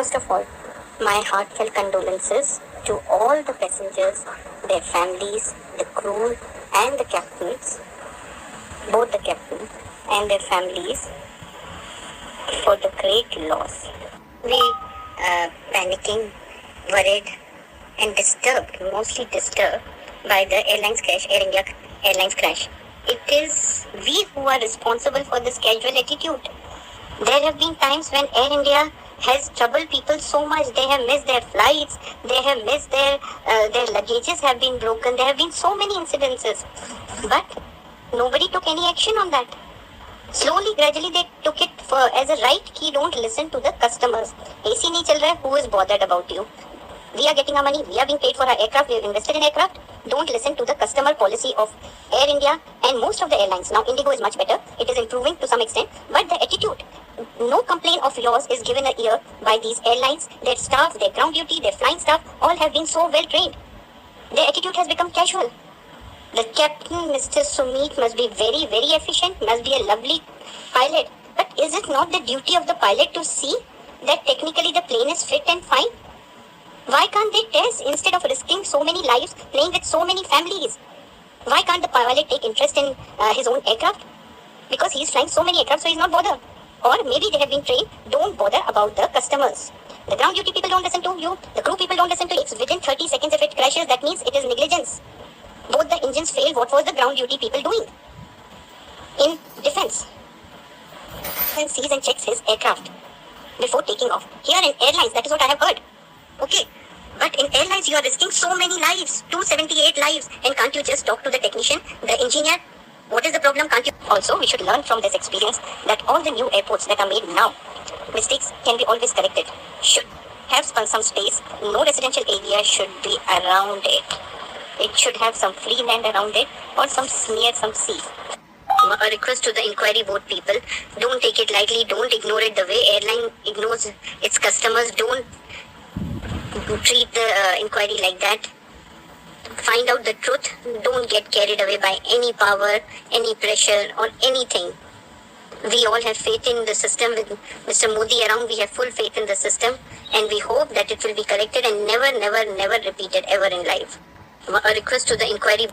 First of all, my heartfelt condolences to all the passengers, their families, the crew, and the captains, both the captain and their families, for the great loss. We panicking, worried, and disturbed, mostly disturbed by the Air India Airlines crash. It is we who are responsible for this casual attitude. There have been times when Air India has troubled people so much. They have missed their flights. They have missed their luggages have been broken. There have been so many incidences, but nobody took any action on that. Slowly, gradually, they took it as a right कि don't listen to the customers. AC नहीं चल रहा है, who is bothered about you? We are getting our money. We are being paid for our aircraft. We have invested in aircraft. Don't listen to the customer policy of Air India and most of the airlines. Now, Indigo is much better. It is improving to some extent. But the attitude, no complaint of yours is given a ear by these airlines. Their staff, their ground duty, their flying staff, all have been so well trained. Their attitude has become casual. The captain, Mr. Sumit, must be very, very efficient, must be a lovely pilot. But is it not the duty of the pilot to see that technically the plane is fit and fine? Why can't they test instead of risking so many lives, playing with so many families? Why can't the pilot take interest in his own aircraft? Because he's flying so many aircraft, so he's not bothered. Or maybe they have been trained, don't bother about the customers. The ground duty people don't listen to you. The crew people don't listen to you. It's within 30 seconds if it crashes, that means it is negligence. Both the engines failed. What was the ground duty people doing? In defense, and sees and checks his aircraft before taking off. Here in airlines, that is what I have heard. Okay, but in airlines you are risking so many lives, 278 lives, and can't you just talk to the technician, the engineer? What is the problem? Can't you? Also, we should learn from this experience that all the new airports that are made now, mistakes can be always corrected. Should have some space. No residential area should be around it. It should have some free land around it or some near some sea. A request to the inquiry board people, don't take it lightly, don't ignore it the way airline ignores its customers. Don't treat the inquiry like that. Find out the truth. Don't get carried away by any power, any pressure or anything. We all have faith in the system. With Mr. Modi around, we have full faith in the system, and we hope that it will be corrected and never repeated ever in life. A request to the inquiry